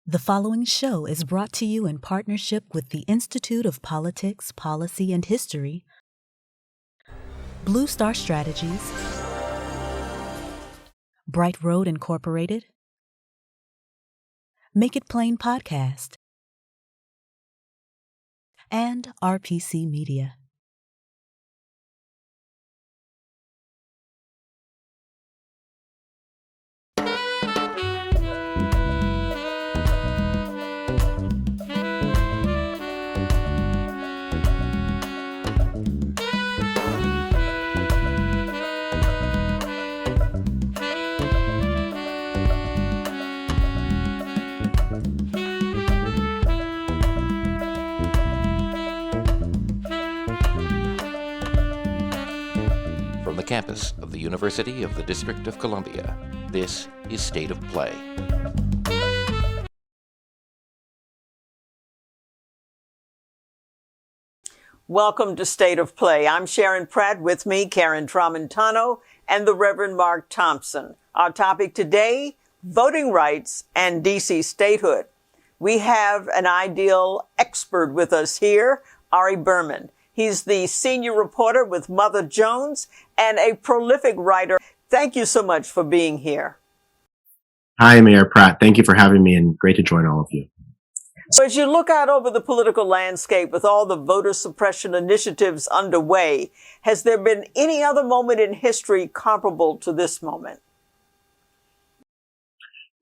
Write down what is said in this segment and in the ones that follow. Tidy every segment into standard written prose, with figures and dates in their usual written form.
The following show is brought to you in partnership with the Institute of Politics, Policy, and History, Blue Star Strategies, Bright Road Incorporated, Make It Plain Podcast, and RPC Media. From the campus of the University of the District of Columbia, this is State of Play. Welcome to State of Play. I'm Sharon Pratt, with me, Karen Tramontano, and the Reverend Mark Thompson. Our topic today, voting rights and D.C. statehood. We have an ideal expert with us here, Ari Berman. He's the senior reporter with Mother Jones and a prolific writer. Thank you so much for being here. Hi, Mayor Pratt. Thank you for having me, and great to join all of you. So as you look out over the political landscape with all the voter suppression initiatives underway, has there been any other moment in history comparable to this moment?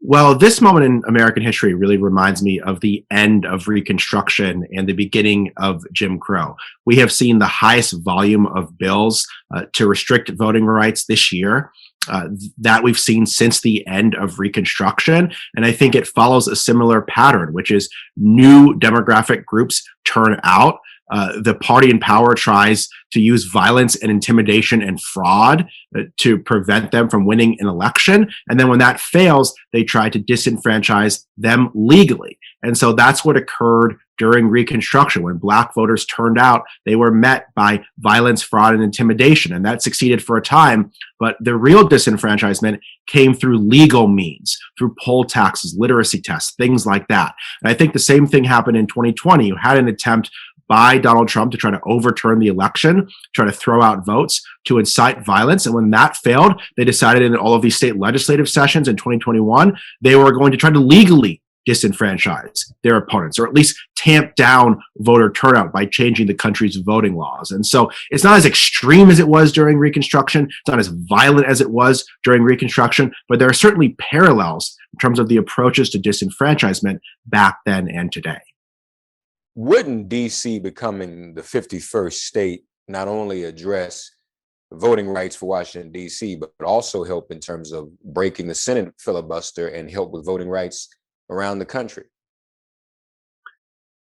Well, this moment in American history really reminds me of the end of Reconstruction and the beginning of Jim Crow. We have seen the highest volume of bills to restrict voting rights this year that we've seen since the end of Reconstruction. And I think it follows a similar pattern, which is new demographic groups turn out. The party in power tries to use violence and intimidation and fraud to prevent them from winning an election. And then when that fails, they try to disenfranchise them legally. And so that's what occurred during Reconstruction. When Black voters turned out, they were met by violence, fraud, and intimidation. And that succeeded for a time. But the real disenfranchisement came through legal means, through poll taxes, literacy tests, things like that. And I think the same thing happened in 2020. You had an attempt by Donald Trump to try to overturn the election, try to throw out votes, to incite violence. And when that failed, they decided in all of these state legislative sessions in 2021, they were going to try to legally disenfranchise their opponents, or at least tamp down voter turnout by changing the country's voting laws. And so it's not as extreme as it was during Reconstruction. It's not as violent as it was during Reconstruction, but there are certainly parallels in terms of the approaches to disenfranchisement back then and today. Wouldn't D.C. becoming the 51st state not only address voting rights for Washington, D.C., but also help in terms of breaking the Senate filibuster and help with voting rights around the country?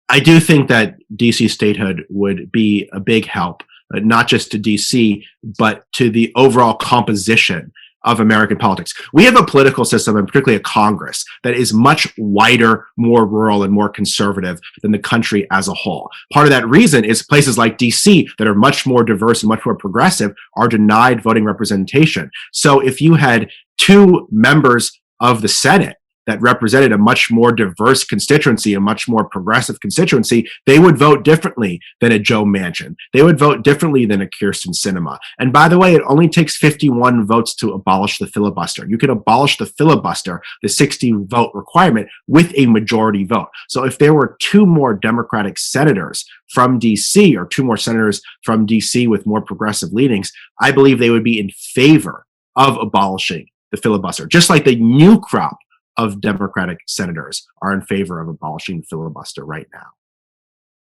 I do think that D.C. statehood would be a big help, not just to D.C., but to the overall composition of American politics. We have a political system, and particularly a Congress, that is much wider, more rural, and more conservative than the country as a whole. Part of that reason is places like DC that are much more diverse and much more progressive are denied voting representation. So if you had two members of the Senate that represented a much more diverse constituency, a much more progressive constituency, they would vote differently than a Joe Manchin. They would vote differently than a Kyrsten Sinema. And by the way, it only takes 51 votes to abolish the filibuster. You can abolish the filibuster, the 60-vote requirement, with a majority vote. So if there were two more Democratic senators from D.C. or two more senators from D.C. with more progressive leanings, I believe they would be in favor of abolishing the filibuster, just like the new crop of Democratic senators are in favor of abolishing the filibuster right now.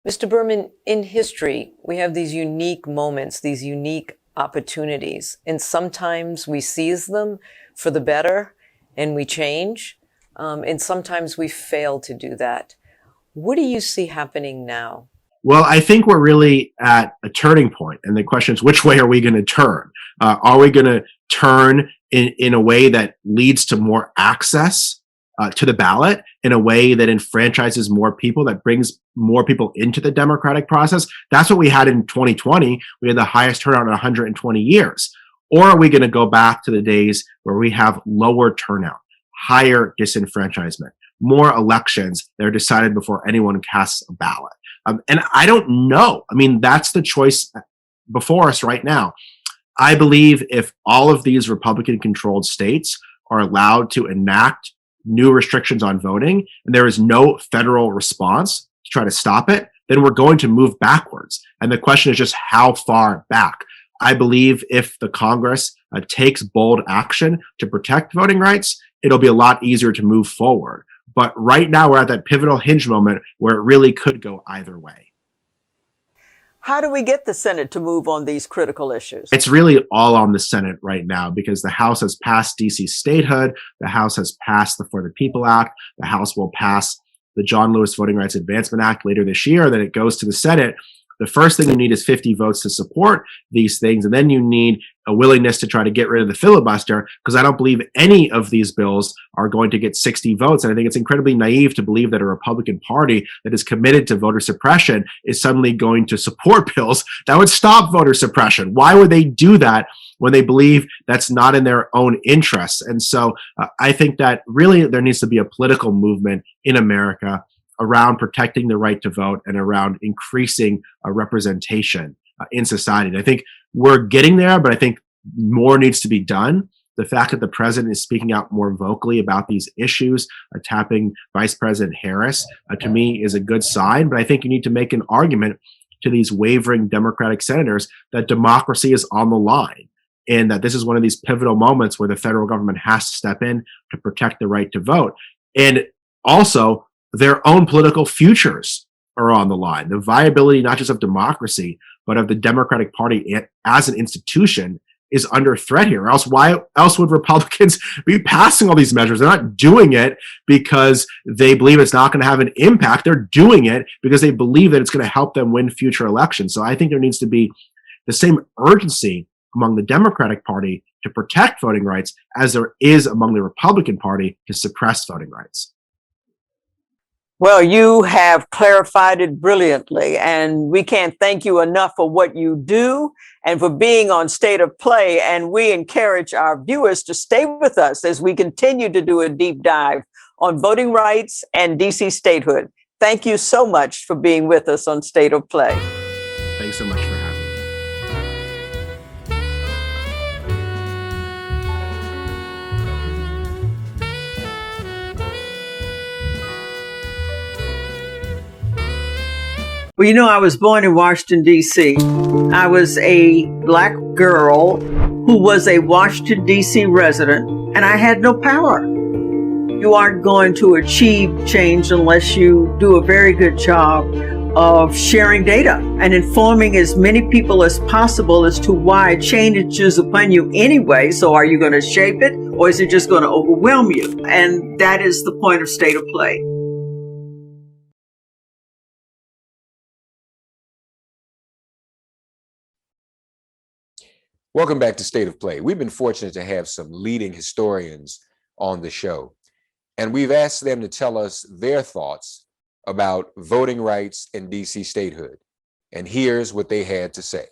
Mr. Berman, in history, we have these unique moments, these unique opportunities, and sometimes we seize them for the better and we change, and sometimes we fail to do that. What do you see happening now? Well, I think we're really at a turning point, and the question is, which way are we going to turn? Are we going to turn in a way that leads to more access to the ballot, in a way that enfranchises more people, that brings more people into the democratic process? That's what we had in 2020. We had the highest turnout in 120 years. Or are we going to go back to the days where we have lower turnout, higher disenfranchisement, more elections that are decided before anyone casts a ballot. And I don't know. I mean, that's the choice before us right now. I believe if all of these Republican-controlled states are allowed to enact new restrictions on voting, and there is no federal response to try to stop it, then we're going to move backwards. And the question is just how far back. I believe if the Congress takes bold action to protect voting rights, it'll be a lot easier to move forward. But right now, we're at that pivotal hinge moment where it really could go either way. How do we get the Senate to move on these critical issues? It's really all on the Senate right now because the House has passed DC statehood. The House has passed the For the People Act. The House will pass the John Lewis Voting Rights Advancement Act later this year. Then it goes to the Senate. The first thing you need is 50 votes to support these things. And then you need a willingness to try to get rid of the filibuster, because I don't believe any of these bills are going to get 60 votes. And I think it's incredibly naive to believe that a Republican Party that is committed to voter suppression is suddenly going to support bills that would stop voter suppression. Why would they do that when they believe that's not in their own interests? And so I think that really there needs to be a political movement in America around protecting the right to vote and around increasing representation in society. And I think we're getting there, but I think more needs to be done. The fact that the president is speaking out more vocally about these issues, tapping Vice President Harris, to me is a good sign. But I think you need to make an argument to these wavering Democratic senators that democracy is on the line, and that this is one of these pivotal moments where the federal government has to step in to protect the right to vote. And also, their own political futures are on the line. The viability, not just of democracy, but of the Democratic Party as an institution is under threat here. Or else, why else would Republicans be passing all these measures? They're not doing it because they believe it's not going to have an impact. They're doing it because they believe that it's going to help them win future elections. So I think there needs to be the same urgency among the Democratic Party to protect voting rights as there is among the Republican Party to suppress voting rights. Well, you have clarified it brilliantly, and we can't thank you enough for what you do and for being on State of Play. And we encourage our viewers to stay with us as we continue to do a deep dive on voting rights and DC statehood. Thank you so much for being with us on State of Play. Thanks so much for having me. Well, you know, I was born in Washington, D.C. I was a Black girl who was a Washington, D.C. resident, and I had no power. You aren't going to achieve change unless you do a very good job of sharing data and informing as many people as possible as to why change is upon you anyway. So are you going to shape it, or is it just going to overwhelm you? And that is the point of State of Play. Welcome back to State of Play. We've been fortunate to have some leading historians on the show, and we've asked them to tell us their thoughts about voting rights and DC statehood. And here's what they had to say.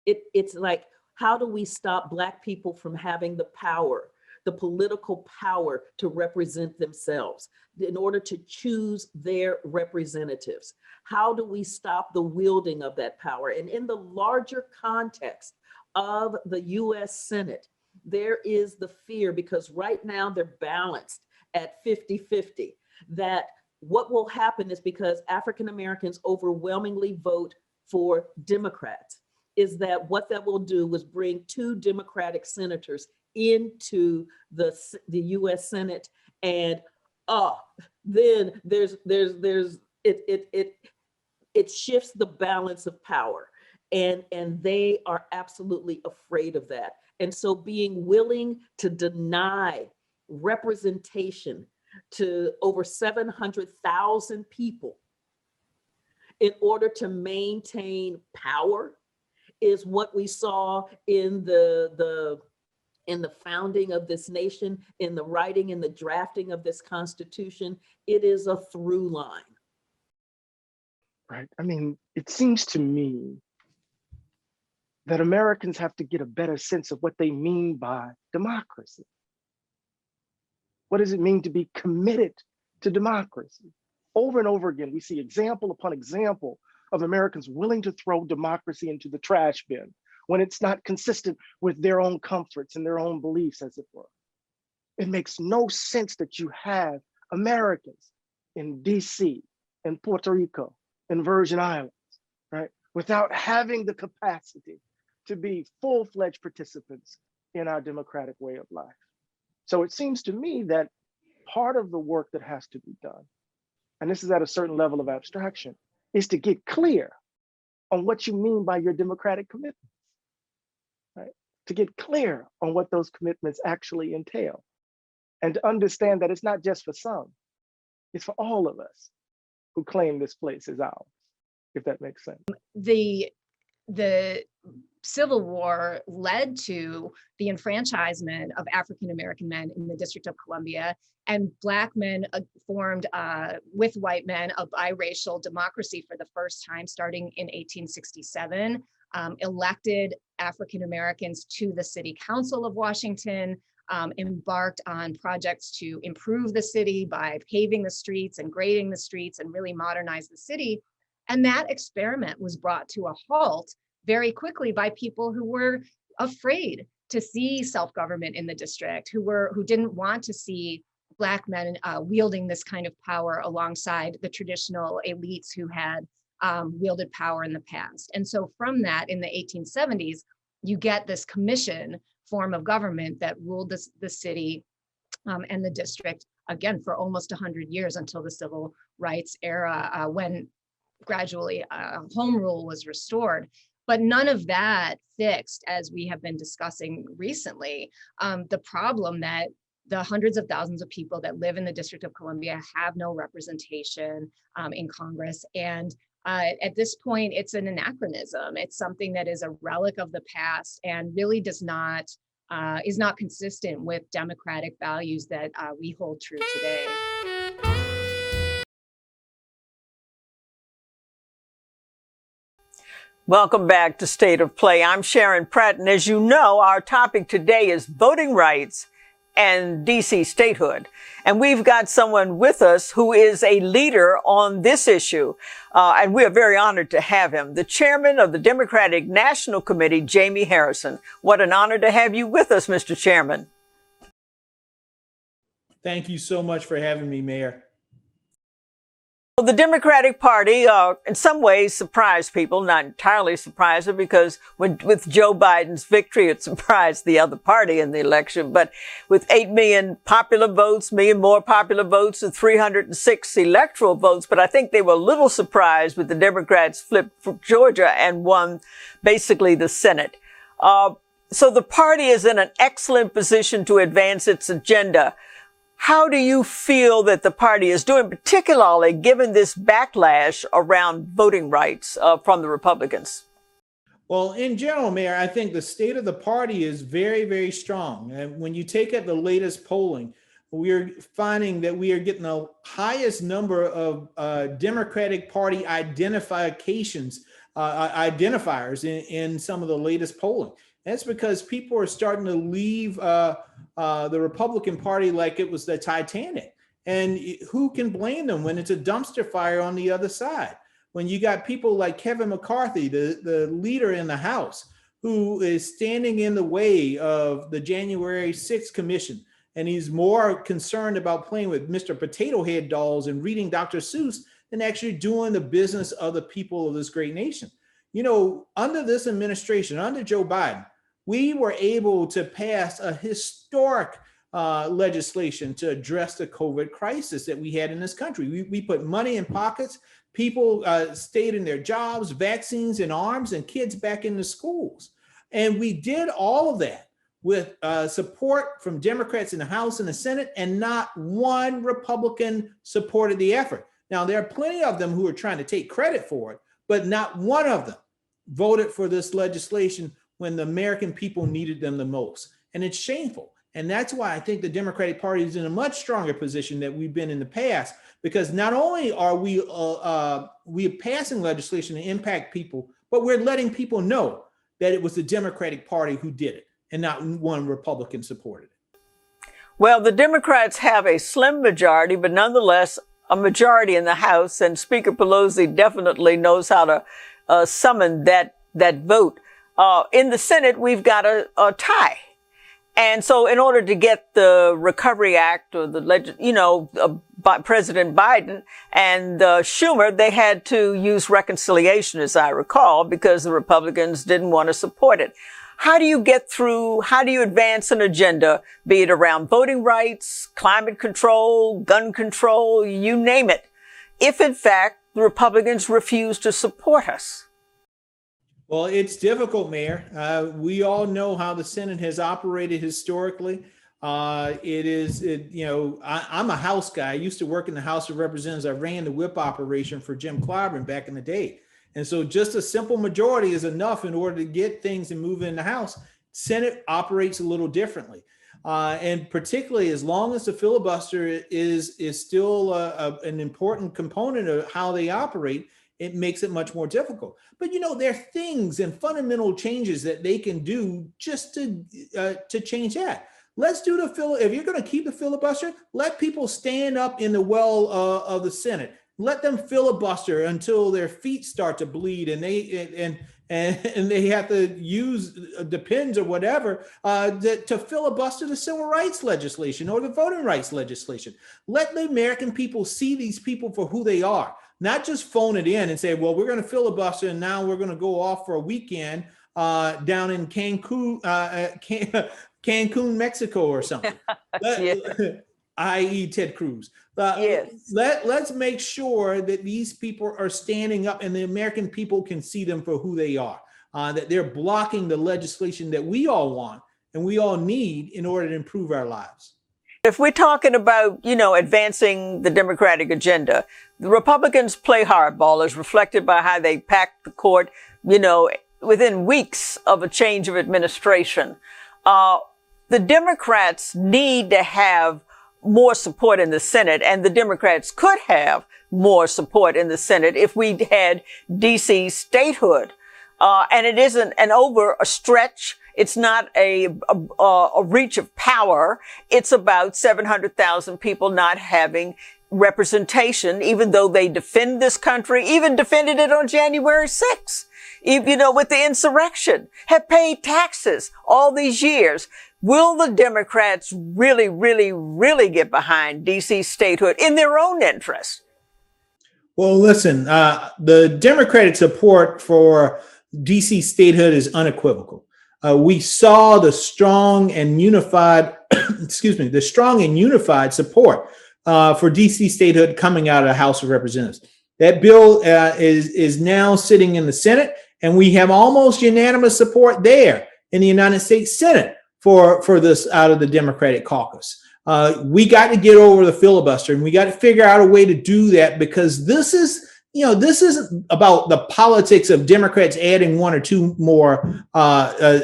It's like, how do we stop Black people from having the power, the political power to represent themselves in order to choose their representatives? How do we stop the wielding of that power? And in the larger context of the US Senate, there is the fear, because right now they're balanced at 50-50, that what will happen is, because African Americans overwhelmingly vote for Democrats, is that what that will do is bring 2 Democratic senators into the US Senate, and then it shifts the balance of power, and they are absolutely afraid of that. And so being willing to deny representation to over 700,000 people in order to maintain power is what we saw in the founding of this nation, in the writing and the drafting of this Constitution. It is a through line. Right. I mean, it seems to me that Americans have to get a better sense of what they mean by democracy. What does it mean to be committed to democracy? Over and over again, we see example upon example of Americans willing to throw democracy into the trash bin when it's not consistent with their own comforts and their own beliefs, as it were. It makes no sense that you have Americans in DC, in Puerto Rico, in Virgin Islands, right, without having the capacity to be full-fledged participants in our democratic way of life. So it seems to me that part of the work that has to be done, and this is at a certain level of abstraction, is to get clear on what you mean by your democratic commitments, right? To get clear on what those commitments actually entail, and to understand that it's not just for some, it's for all of us who claim this place as ours, if that makes sense. The Civil War led to the enfranchisement of African American men in the District of Columbia, and Black men formed with white men a biracial democracy for the first time starting in 1867, elected African Americans to the City Council of Washington, embarked on projects to improve the city by paving the streets and grading the streets and really modernize the city. And that experiment was brought to a halt very quickly by people who were afraid to see self-government in the district, who didn't want to see Black men wielding this kind of power alongside the traditional elites who had wielded power in the past. And so from that, in the 1870s, you get this commission form of government that ruled the city and the district, again, for almost 100 years until the Civil Rights era, when gradually home rule was restored. But none of that fixed, as we have been discussing recently, the problem that the hundreds of thousands of people that live in the District of Columbia have no representation in Congress. And at this point, it's an anachronism. It's something that is a relic of the past and really is not consistent with democratic values that we hold true today. Welcome back to State of Play. I'm Sharon Pratt, and as you know, our topic today is voting rights and DC statehood. And we've got someone with us who is a leader on this issue, and we are very honored to have him, the chairman of the Democratic National Committee, Jaime Harrison. What an honor to have you with us, Mr. Chairman. Thank you so much for having me, Mayor. Well, the Democratic Party, in some ways, surprised people, not entirely surprised them, because with Joe Biden's victory, it surprised the other party in the election. But with 8 million popular votes, million more popular votes, and 306 electoral votes. But I think they were a little surprised with the Democrats flipped from Georgia and won basically the Senate. So the party is in an excellent position to advance its agenda. How do you feel that the party is doing, particularly given this backlash around voting rights from the Republicans? Well, in general, Mayor, I think the state of the party is very, very strong. And when you take at the latest polling, we're finding that we are getting the highest number of Democratic Party identifiers in some of the latest polling. That's because people are starting to leave the Republican Party like it was the Titanic. And who can blame them when it's a dumpster fire on the other side? When you got people like Kevin McCarthy, the leader in the House, who is standing in the way of the January 6th commission. And he's more concerned about playing with Mr. Potato Head dolls and reading Dr. Seuss than actually doing the business of the people of this great nation. You know, under this administration, under Joe Biden, we were able to pass a historic legislation to address the COVID crisis that we had in this country. We put money in pockets, people stayed in their jobs, vaccines in arms, and kids back into schools. And we did all of that with support from Democrats in the House and the Senate, and not one Republican supported the effort. Now, there are plenty of them who are trying to take credit for it, but not one of them voted for this legislation when the American people needed them the most. And it's shameful. And that's why I think the Democratic Party is in a much stronger position than we've been in the past, because not only are we passing legislation to impact people, but we're letting people know that it was the Democratic Party who did it and not one Republican supported it. Well, the Democrats have a slim majority, but nonetheless a majority in the House, and Speaker Pelosi definitely knows how to summon that vote. In the Senate, we've got a tie. And so in order to get the Recovery Act or by President Biden and Schumer, they had to use reconciliation, as I recall, because the Republicans didn't want to support it. How do you advance an agenda, be it around voting rights, climate control, gun control, you name it, if in fact the Republicans refuse to support us? Well, it's difficult, Mayor. We all know how the Senate has operated historically. I'm a House guy. I used to work in the House of Representatives. I ran the whip operation for Jim Clyburn back in the day. And so just a simple majority is enough in order to get things and move in the House. Senate operates a little differently. And particularly as long as the filibuster is still an important component of how they operate, it makes it much more difficult. But, there are things and fundamental changes that they can do just to change that. Let's do if you're going to keep the filibuster, let people stand up in the well of the Senate. Let them filibuster until their feet start to bleed and they have to use the pens or whatever to filibuster the civil rights legislation or the voting rights legislation. Let the American people see these people for who they are, not just phone it in and say, well, we're going to filibuster and now we're going to go off for a weekend down in Cancun, Mexico or something. i.e. Ted Cruz. Yes. Let's make sure that these people are standing up and the American people can see them for who they are, that they're blocking the legislation that we all want and we all need in order to improve our lives. If we're talking about, advancing the Democratic agenda, the Republicans play hardball as reflected by how they packed the court, within weeks of a change of administration. The Democrats need to have more support in the Senate, and the Democrats could have more support in the Senate if we had DC statehood. And it isn't a stretch. It's not a reach of power. It's about 700,000 people not having representation, even though they defend this country, even defended it on January 6th, with the insurrection, have paid taxes all these years. Will the Democrats really, really, really get behind DC statehood in their own interest? Well, listen, the Democratic support for DC statehood is unequivocal. We saw the strong and unified, support for DC statehood coming out of the House of Representatives. That bill is now sitting in the Senate, and we have almost unanimous support there in the United States Senate for this out of the Democratic caucus. We got to get over the filibuster, and we got to figure out a way to do that, because this isn't about the politics of Democrats adding one or two more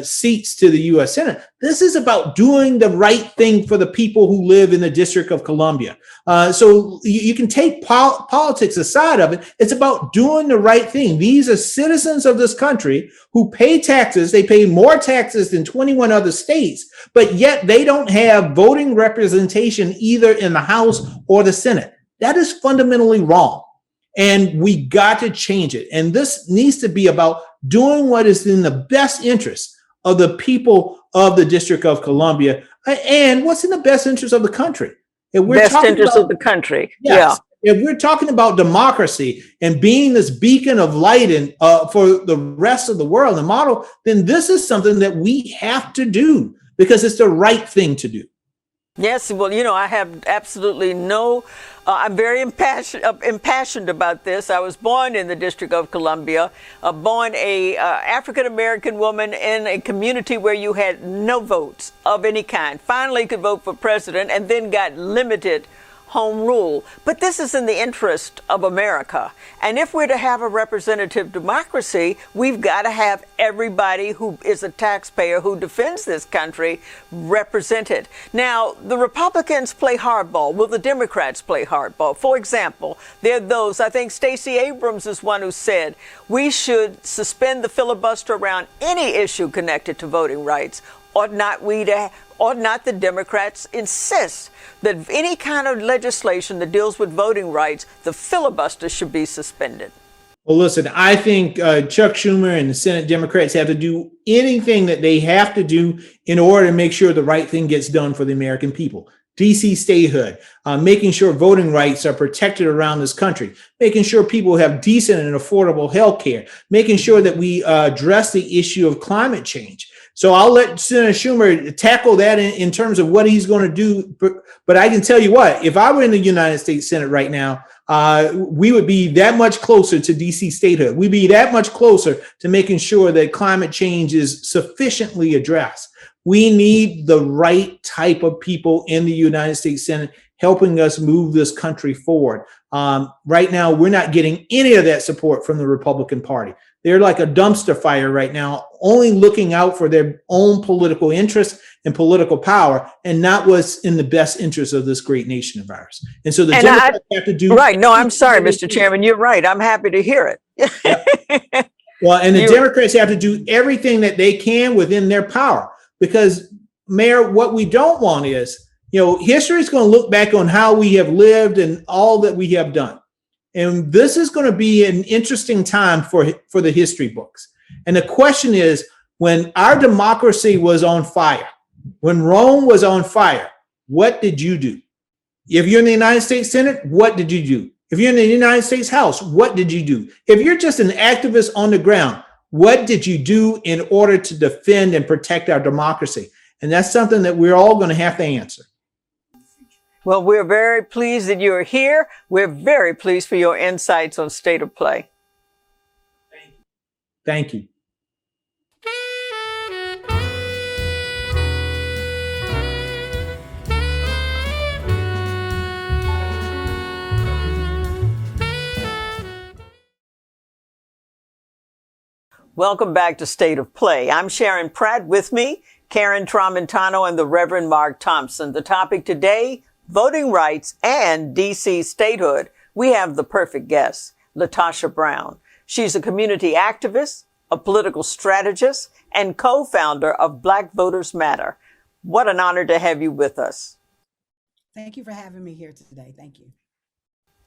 seats to the U.S. Senate. This is about doing the right thing for the people who live in the District of Columbia. So you can take politics aside of it. It's about doing the right thing. These are citizens of this country who pay taxes. They pay more taxes than 21 other states, but yet they don't have voting representation either in the House or the Senate. That is fundamentally wrong. And we got to change it. And this needs to be about doing what is in the best interest of the people of the District of Columbia and what's in the best interest of the country. If we're best interest of the country. Yes, yeah. If we're talking about democracy and being this beacon of light and for the rest of the world, the model, then this is something that we have to do because it's the right thing to do. Yes, well, I have absolutely I'm very impassioned about this. I was born in the District of Columbia, born a African-American woman in a community where you had no votes of any kind. Finally could vote for president and then got limited home rule. But this is in the interest of America. And if we're to have a representative democracy, we've got to have everybody who is a taxpayer who defends this country represented. Now, the Republicans play hardball. Will the Democrats play hardball? For example, there are those, I think Stacey Abrams is one who said, we should suspend the filibuster around any issue connected to voting rights. Ought not we to Ought not the Democrats insist that any kind of legislation that deals with voting rights, the filibuster should be suspended? Well, listen, I think Chuck Schumer and the Senate Democrats have to do anything that they have to do in order to make sure the right thing gets done for the American people. DC statehood, making sure voting rights are protected around this country, making sure people have decent and affordable health care, making sure that we address the issue of climate change. So I'll let Senator Schumer tackle that in terms of what he's going to do. But I can tell you what, if I were in the United States Senate right now, we would be that much closer to DC statehood. We'd be that much closer to making sure that climate change is sufficiently addressed. We need the right type of people in the United States Senate helping us move this country forward. Right now, we're not getting any of that support from the Republican Party. They're like a dumpster fire right now, only looking out for their own political interests and political power, and not what's in the best interest of this great nation of ours. And so the Democrats have to do right. No, I'm sorry, Mr. Chairman. You're right. I'm happy to hear it. Yeah. Well, and the Democrats have to do everything that they can within their power, because, Mayor, what we don't want is, history is going to look back on how we have lived and all that we have done. And this is going to be an interesting time for the history books. And the question is, when our democracy was on fire, when Rome was on fire, what did you do? If you're in the United States Senate, what did you do? If you're in the United States House, what did you do? If you're just an activist on the ground, what did you do in order to defend and protect our democracy? And that's something that we're all going to have to answer. Well, we're very pleased that you're here. We're very pleased for your insights on State of Play. Thank you. Welcome back to State of Play. I'm Sharon Pratt. With me, Karen Tramontano and the Reverend Mark Thompson. The topic today, voting rights and DC statehood. We have the perfect guest, LaTosha Brown. She's a community activist, a political strategist, and co-founder of Black Voters Matter. What an honor to have you with us. Thank you for having me here today. Thank you.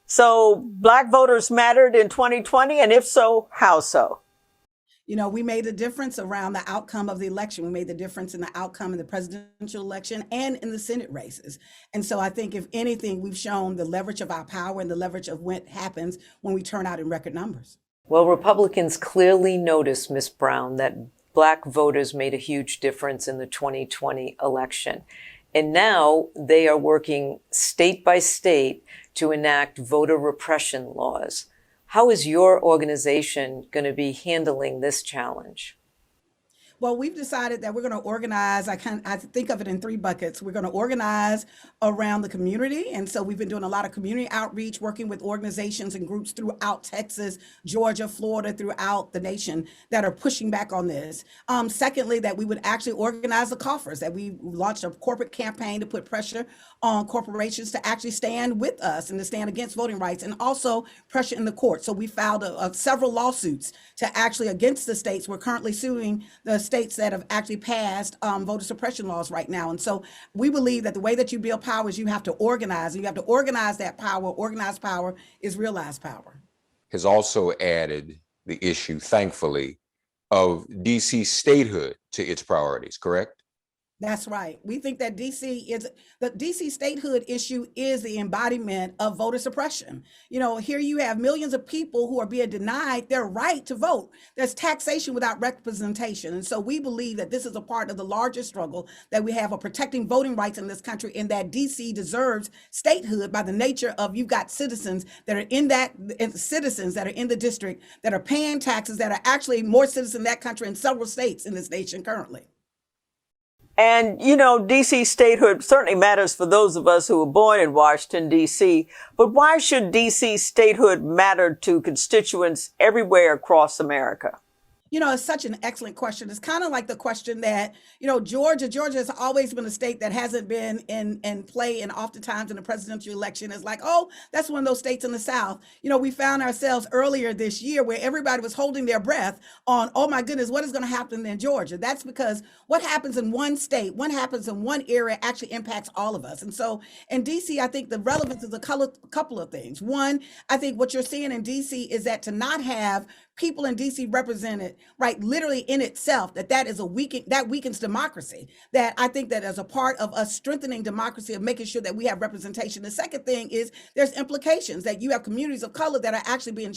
So Black voters mattered in 2020, and if so, how so? We made a difference around the outcome of the election. We made the difference in the outcome in the presidential election and in the Senate races. And so I think, if anything, we've shown the leverage of our power and the leverage of what happens when we turn out in record numbers. Well, Republicans clearly noticed, Ms. Brown, that Black voters made a huge difference in the 2020 election. And now they are working state by state to enact voter repression laws. How is your organization going to be handling this challenge? Well, we've decided that we're going to organize. I think of it in three buckets. We're going to organize around the community. And so we've been doing a lot of community outreach, working with organizations and groups throughout Texas, Georgia, Florida, throughout the nation that are pushing back on this. Secondly, that we would actually organize the coffers, that we launched a corporate campaign to put pressure on corporations to actually stand with us and to stand against voting rights, and also pressure in the court. So we filed several lawsuits to actually against the states. We're currently suing the states that have actually passed voter suppression laws right now. And so we believe that the way that you build power is you have to organize, and you have to organize that power. Organized power is realized power. Has also added the issue, thankfully, of DC statehood to its priorities, correct? That's right. We think that the DC statehood issue is the embodiment of voter suppression. Here you have millions of people who are being denied their right to vote. There's taxation without representation. And so we believe that this is a part of the larger struggle that we have of protecting voting rights in this country, and that DC deserves statehood by the nature of, you've got citizens that are in the district that are paying taxes, that are actually more citizens in that country in several states in this nation currently. And, D.C. statehood certainly matters for those of us who were born in Washington, D.C. But why should D.C. statehood matter to constituents everywhere across America? It's such an excellent question. It's kind of like the question that, Georgia has always been a state that hasn't been in play, and oftentimes in the presidential election is like, oh, that's one of those states in the South. We found ourselves earlier this year where everybody was holding their breath on, oh my goodness, what is going to happen in Georgia? That's because what happens in one state, what happens in one area actually impacts all of us. And so in DC, I think the relevance is a couple of things. One, I think what you're seeing in DC is that to not have people in DC represented, right, literally in itself, that is that weakens democracy. That I think that as a part of us strengthening democracy, of making sure that we have representation. The second thing is there's implications that you have communities of color that are actually being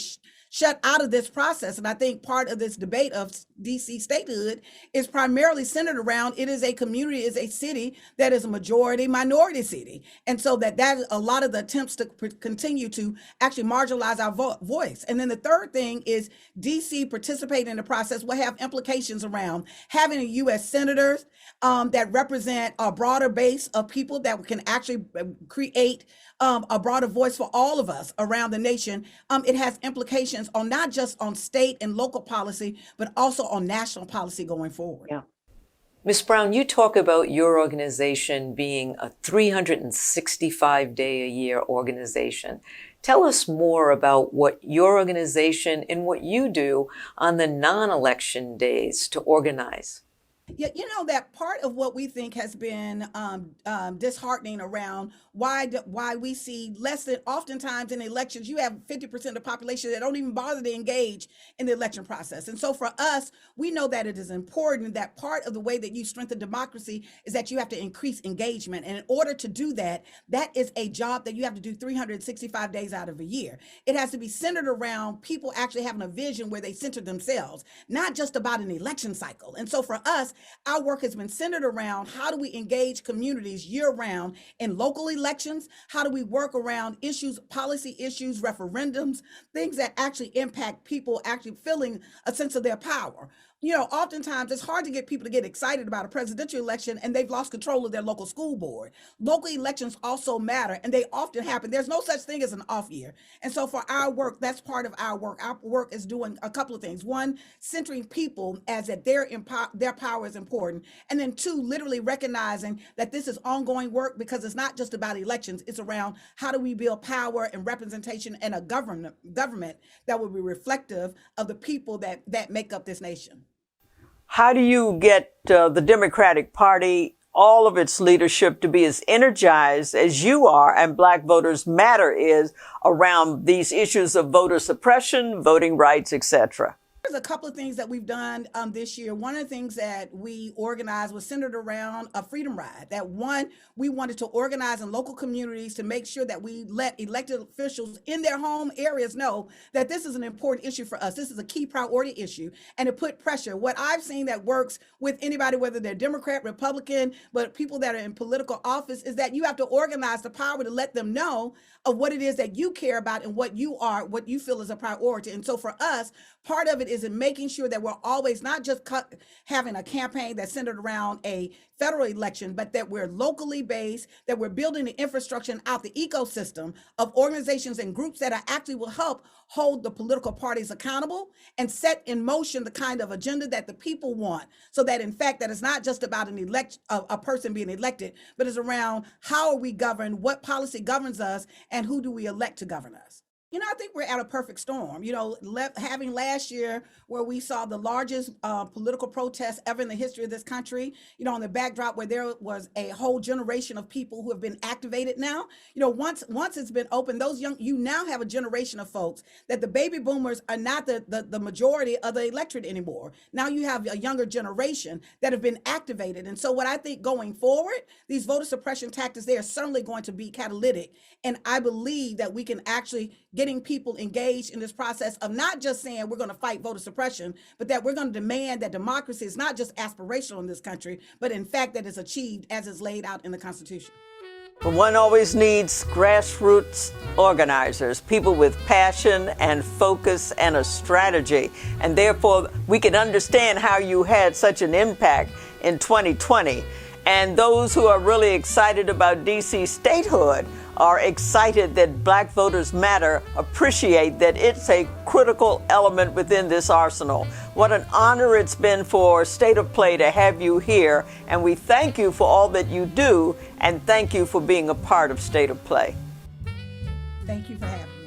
shut out of this process. And I think part of this debate of DC statehood is primarily centered around it is a community, is a city that is a majority minority city. And so that a lot of the attempts to continue to actually marginalize our voice. And then the third thing is DC participating in the process will have implications around having a U.S. senators that represent a broader base of people that can actually create a broader voice for all of us around the nation. It has implications on not just on state and local policy, but also on national policy going forward. Yeah. Ms. Brown, you talk about your organization being a 365-day-a-year organization. Tell us more about what your organization and what you do on the non-election days to organize. Yeah, that part of what we think has been disheartening around why we see less than, oftentimes in elections, you have 50% of the population that don't even bother to engage in the election process. And so for us, we know that it is important that part of the way that you strengthen democracy is that you have to increase engagement. And in order to do that, that is a job that you have to do 365 days out of a year. It has to be centered around people actually having a vision where they center themselves, not just about an election cycle. And so for us, our work has been centered around how do we engage communities year-round in local elections? How do we work around issues, policy issues, referendums, things that actually impact people actually feeling a sense of their power? Oftentimes it's hard to get people to get excited about a presidential election and they've lost control of their local school board. Local elections also matter, and they often happen. There's no such thing as an off year. And so for our work, that's part of our work. Our work is doing a couple of things. One, centering people as that their power is important. And then two, literally recognizing that this is ongoing work because it's not just about elections. It's around how do we build power and representation and a government that will be reflective of the people that make up this nation. How do you get the Democratic Party, all of its leadership, to be as energized as you are and Black Voters Matter is around these issues of voter suppression, voting rights, etc.? There's a couple of things that we've done this year. One of the things that we organized was centered around a freedom ride. That one, we wanted to organize in local communities to make sure that we let elected officials in their home areas know that this is an important issue for us. This is a key priority issue, and to put pressure. What I've seen that works with anybody, whether they're Democrat, Republican, but people that are in political office, is that you have to organize the power to let them know of what it is that you care about and what you feel is a priority. And so for us, part of it is in making sure that we're always not just having a campaign that's centered around a federal election, but that we're locally based, that we're building the infrastructure and out the ecosystem of organizations and groups that actually will help hold the political parties accountable and set in motion the kind of agenda that the people want. So that in fact, that it's not just about a person being elected, but it's around how are we governed, what policy governs us, and who do we elect to govern us. I think we're at a perfect storm. Having last year where we saw the largest political protests ever in the history of this country, on the backdrop where there was a whole generation of people who have been activated now. Once it's been open, you now have a generation of folks that the baby boomers are not the majority of the electorate anymore. Now you have a younger generation that have been activated. And so what I think going forward, these voter suppression tactics, they are certainly going to be catalytic. And I believe that we can actually getting people engaged in this process of not just saying we're going to fight voter suppression, but that we're going to demand that democracy is not just aspirational in this country, but in fact that it's achieved as is laid out in the Constitution. But one always needs grassroots organizers, people with passion and focus and a strategy. And therefore, we can understand how you had such an impact in 2020. And those who are really excited about DC statehood are excited that Black Voters Matter, appreciate that it's a critical element within this arsenal. What an honor it's been for State of Play to have you here, and we thank you for all that you do, and thank you for being a part of State of Play. Thank you for having me.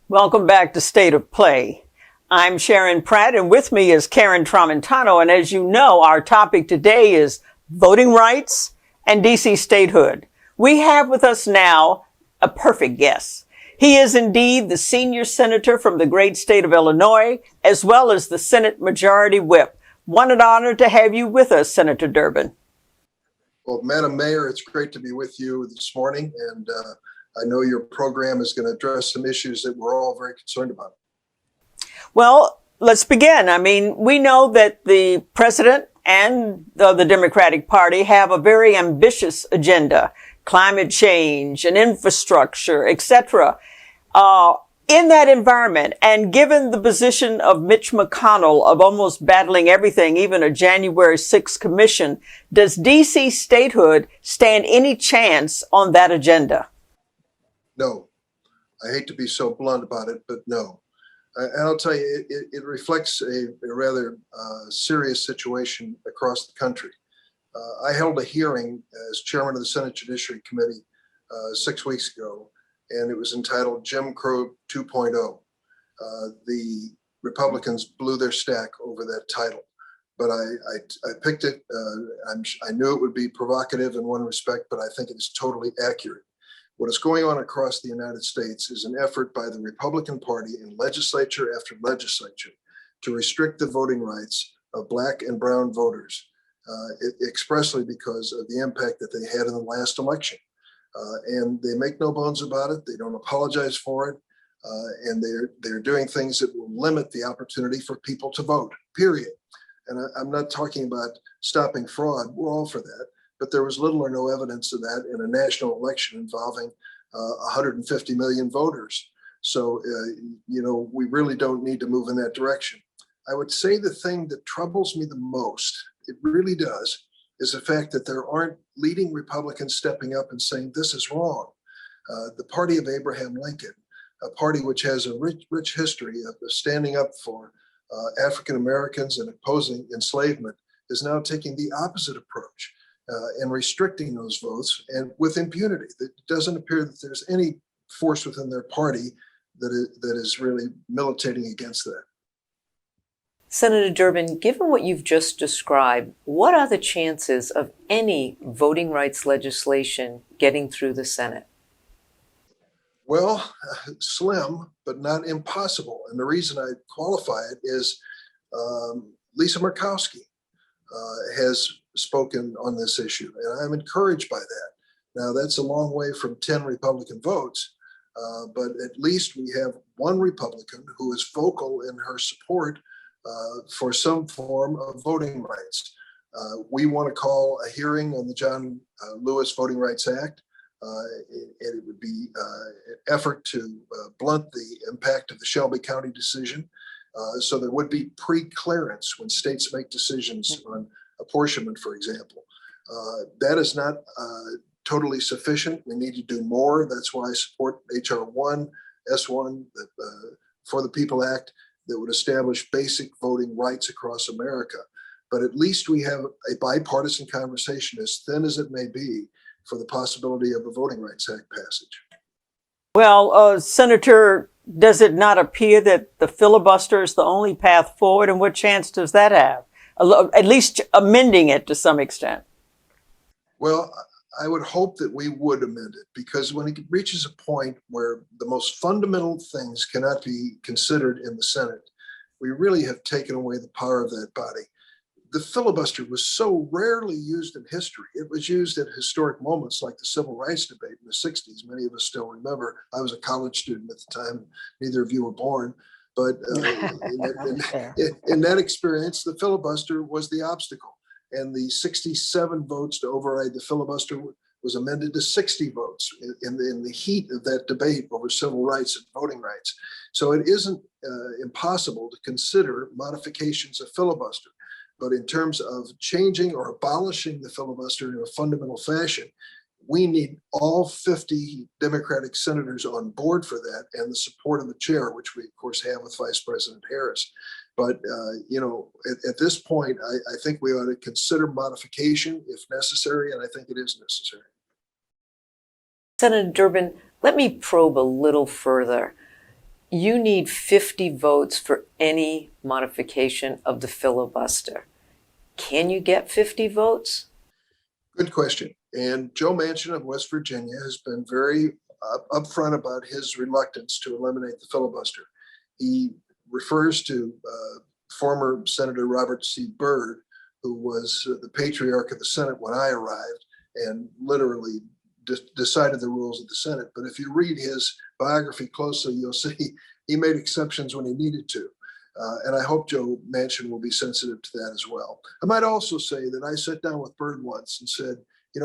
Welcome back to State of Play. I'm Sharon Pratt, and with me is Karen Tramontano. And as you know, our topic today is voting rights and DC statehood. We have with us now a perfect guest. He is indeed the senior senator from the great state of Illinois, as well as the Senate Majority Whip. What an honor to have you with us, Senator Durbin. Well, Madam Mayor, it's great to be with you this morning, and I know your program is going to address some issues that we're all very concerned about. Well, let's begin. I mean, we know that the president and the Democratic Party have a very ambitious agenda, climate change and infrastructure, etc. In that environment, and given the position of Mitch McConnell of almost battling everything, even a January 6th commission, does DC statehood stand any chance on that agenda? No. I hate to be so blunt about it, but no. And I'll tell you, it reflects a rather serious situation across the country. I held a hearing as chairman of the Senate Judiciary Committee 6 weeks ago, and it was entitled Jim Crow 2.0. The Republicans blew their stack over that title, but I picked it. I knew it would be provocative in one respect, but I think it is totally accurate. What is going on across the United States is an effort by the Republican Party in legislature after legislature to restrict the voting rights of Black and brown voters, expressly because of the impact that they had in the last election. And they make no bones about it. They don't apologize for it. And they're doing things that will limit the opportunity for people to vote, period. And I'm not talking about stopping fraud. We're all for that. But there was little or no evidence of that in a national election involving 150 million voters. So, we really don't need to move in that direction. I would say the thing that troubles me the most, it really does, is the fact that there aren't leading Republicans stepping up and saying this is wrong. The party of Abraham Lincoln, a party which has a rich history of standing up for African Americans and opposing enslavement, is now taking the opposite approach. And restricting those votes, and with impunity. It doesn't appear that there's any force within their party that is really militating against that. Senator Durbin, given what you've just described, what are the chances of any voting rights legislation getting through the Senate? Well, slim, but not impossible. And the reason I qualify it is Lisa Murkowski has spoken on this issue, and I'm encouraged by that. Now, that's a long way from 10 Republican votes, but at least we have one Republican who is vocal in her support for some form of voting rights. We want to call a hearing on the John Lewis Voting Rights Act, and it would be an effort to blunt the impact of the Shelby County decision. So there would be pre-clearance when states make decisions on apportionment, for example. That is not totally sufficient. We need to do more. That's why I support H.R. 1, S1, the For the People Act, that would establish basic voting rights across America. But at least we have a bipartisan conversation, as thin as it may be, for the possibility of a Voting Rights Act passage. Well, Senator, does it not appear that the filibuster is the only path forward? And what chance does that have? At least amending it to some extent. Well, I would hope that we would amend it, because when it reaches a point where the most fundamental things cannot be considered in the Senate, we really have taken away the power of that body. The filibuster was so rarely used in history. It was used at historic moments like the Civil Rights debate in the 60s. Many of us still remember. I was a college student at the time. Neither of you were born. But in that experience, the filibuster was the obstacle. And the 67 votes to override the filibuster was amended to 60 votes in the heat of that debate over civil rights and voting rights. So it isn't impossible to consider modifications of filibuster. But in terms of changing or abolishing the filibuster in a fundamental fashion, we need all 50 Democratic senators on board for that, and the support of the chair, which we of course have with Vice President Harris. But at this point, I think we ought to consider modification if necessary, and I think it is necessary. Senator Durbin, let me probe a little further. You need 50 votes for any modification of the filibuster. Can you get 50 votes? Good question. And Joe Manchin of West Virginia has been very upfront about his reluctance to eliminate the filibuster. He refers to former Senator Robert C. Byrd, who was the patriarch of the Senate when I arrived and literally decided the rules of the Senate. But if you read his biography closely, you'll see he made exceptions when he needed to. And I hope Joe Manchin will be sensitive to that as well. I might also say that I sat down with Byrd once and said,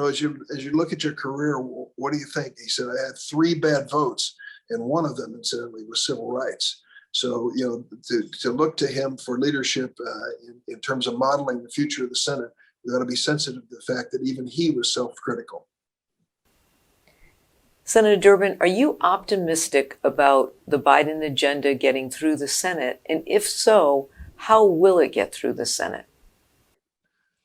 as you look at your career, what do you think? He said, I had 3 bad votes, and one of them, incidentally, was civil rights. So, to look to him for leadership in terms of modeling the future of the Senate, we ought to be sensitive to the fact that even he was self-critical. Senator Durbin, are you optimistic about the Biden agenda getting through the Senate? And if so, how will it get through the Senate?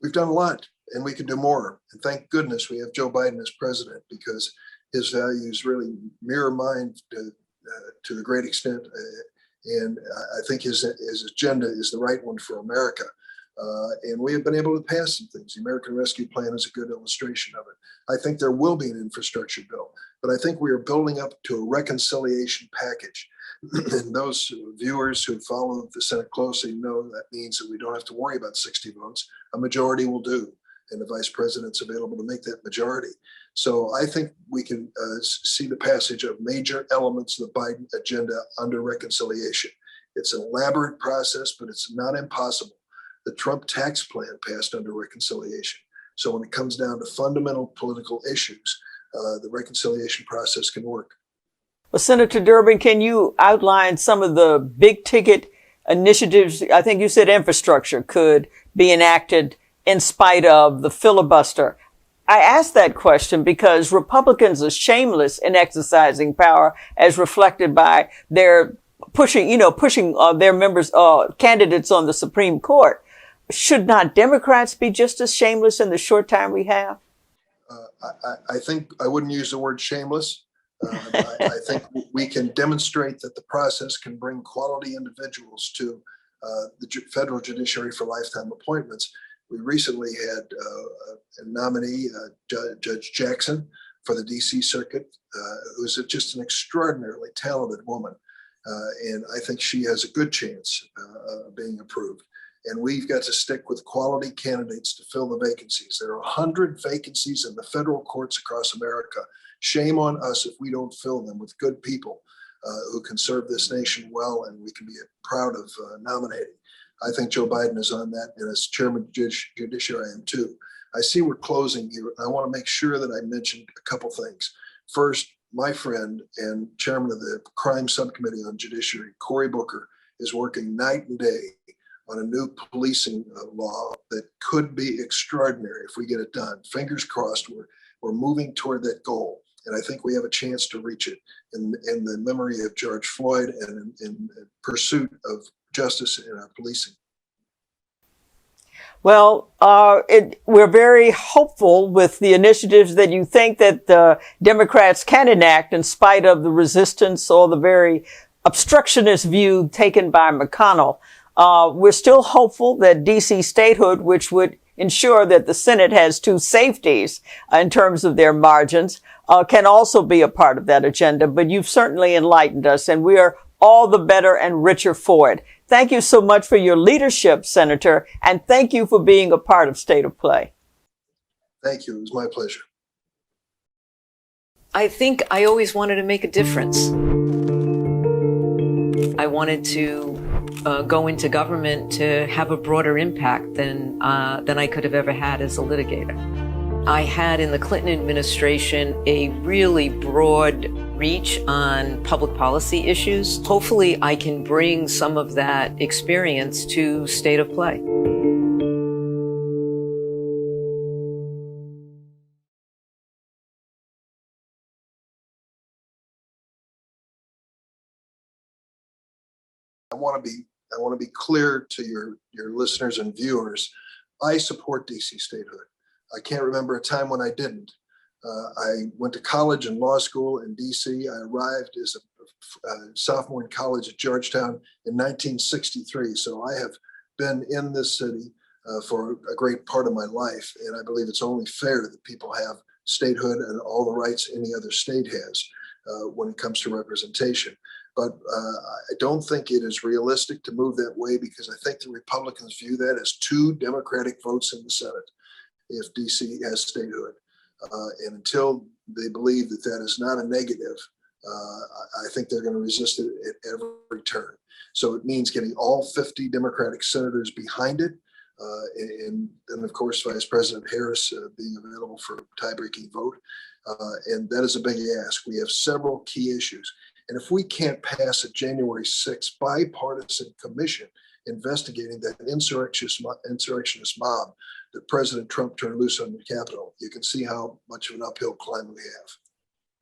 We've done a lot, and we can do more. And thank goodness we have Joe Biden as president, because his values really mirror mine to a great extent. And I think his agenda is the right one for America. And we have been able to pass some things. The American Rescue Plan is a good illustration of it. I think there will be an infrastructure bill, but I think we are building up to a reconciliation package. And those viewers who follow the Senate closely know that means that we don't have to worry about 60 votes. A majority will do, and the vice president's available to make that majority. So I think we can see the passage of major elements of the Biden agenda under reconciliation. It's an elaborate process, but it's not impossible. The Trump tax plan passed under reconciliation. So when it comes down to fundamental political issues, the reconciliation process can work. Well, Senator Durbin, can you outline some of the big ticket initiatives? I think you said infrastructure could be enacted in spite of the filibuster. I asked that question because Republicans are shameless in exercising power, as reflected by their pushing their members, candidates on the Supreme Court. Should not Democrats be just as shameless in the short time we have? I think I wouldn't use the word shameless. I think we can demonstrate that the process can bring quality individuals to the federal judiciary for lifetime appointments. We recently had a nominee, Judge Jackson, for the DC Circuit, who's just an extraordinarily talented woman. And I think she has a good chance of being approved. And we've got to stick with quality candidates to fill the vacancies. There are 100 vacancies in the federal courts across America. Shame on us if we don't fill them with good people who can serve this nation well, and we can be proud of nominating. I think Joe Biden is on that, and as chairman of the judiciary, I am too. I see we're closing here. I want to make sure that I mentioned a couple things. First, my friend and chairman of the crime subcommittee on judiciary, Cory Booker, is working night and day on a new policing law that could be extraordinary if we get it done. Fingers crossed, we're moving toward that goal. And I think we have a chance to reach it in the memory of George Floyd and in pursuit of justice in our policing. Well, we're very hopeful with the initiatives that you think that the Democrats can enact in spite of the resistance or the very obstructionist view taken by McConnell. We're still hopeful that DC statehood, which would ensure that the Senate has 2 safeties in terms of their margins, can also be a part of that agenda. But you've certainly enlightened us, and we are all the better and richer for it. Thank you so much for your leadership, Senator, and thank you for being a part of State of Play. Thank you. It was my pleasure. I think I always wanted to make a difference. I wanted to go into government to have a broader impact than I could have ever had as a litigator. I had in the Clinton administration a really broad reach on public policy issues. Hopefully I can bring some of that experience to State of Play. want to be clear to your listeners and viewers. I support DC statehood. I can't remember a time when I didn't. I went to college and law school in DC. I arrived as a sophomore in college at Georgetown in 1963. So I have been in this city for a great part of my life. And I believe it's only fair that people have statehood and all the rights any other state has when it comes to representation. But I don't think it is realistic to move that way, because I think the Republicans view that as 2 Democratic votes in the Senate if DC has statehood. And until they believe that that is not a negative, I think they're going to resist it at every turn. So it means getting all 50 Democratic senators behind it. And of course, Vice President Harris being available for a tie-breaking vote. And that is a big ask. We have several key issues. And if we can't pass a January 6th bipartisan commission investigating that insurrectionist mob that President Trump turned loose on the Capitol, you can see how much of an uphill climb we have.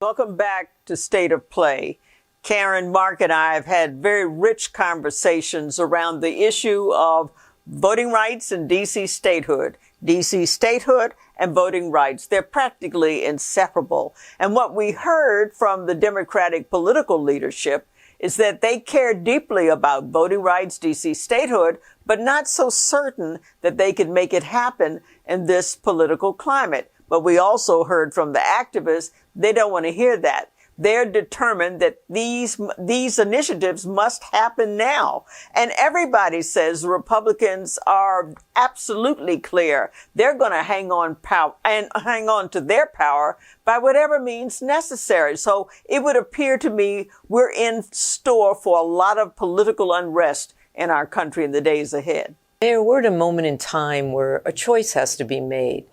Welcome back to State of Play. Karen, Mark, and I have had very rich conversations around the issue of voting rights and DC statehood. DC statehood and voting rights, they're practically inseparable. And what we heard from the Democratic political leadership is that they care deeply about voting rights, DC statehood, but not so certain that they could make it happen in this political climate. But we also heard from the activists, they don't want to hear that. They're determined that these initiatives must happen now. And everybody says the Republicans are absolutely clear. They're going to hang on to their power by whatever means necessary. So it would appear to me we're in store for a lot of political unrest in our country in the days ahead. We're at a moment in time where a choice has to be made.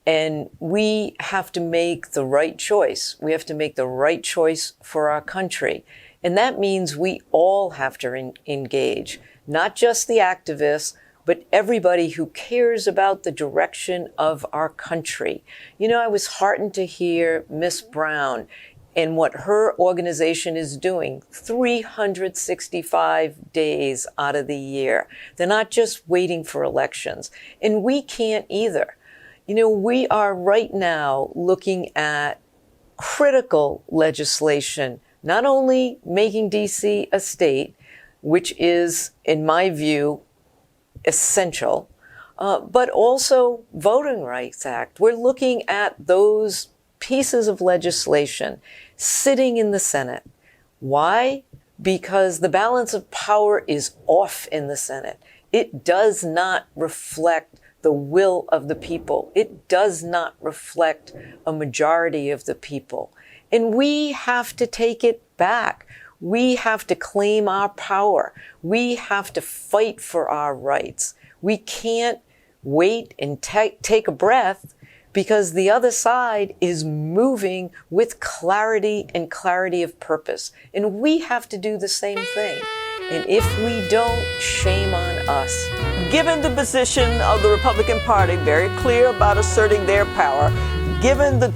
And we have to make the right choice. We have to make the right choice for our country. And that means we all have to engage, not just the activists, but everybody who cares about the direction of our country. You know, I was heartened to hear Miss Brown and what her organization is doing 365 days out of the year. They're not just waiting for elections. And we can't either. You know, we are right now looking at critical legislation, not only making DC a state, which is, in my view, essential, but also Voting Rights Act. We're looking at those pieces of legislation sitting in the Senate. Why? Because the balance of power is off in the Senate. It does not reflect the will of the people. It does not reflect a majority of the people. And we have to take it back. We have to claim our power. We have to fight for our rights. We can't wait and take a breath, because the other side is moving with clarity and clarity of purpose. And we have to do the same thing. And if we don't, shame on us. Given the position of the Republican Party, very clear about asserting their power, given the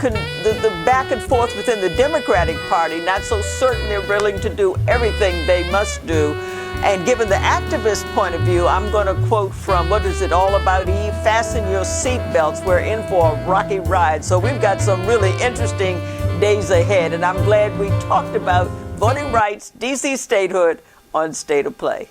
back and forth within the Democratic Party, not so certain they're willing to do everything they must do, and given the activist point of view, I'm going to quote from, what is it all about, Eve? Fasten your seatbelts. We're in for a rocky ride. So we've got some really interesting days ahead. And I'm glad we talked about voting rights, DC statehood, on State of Play.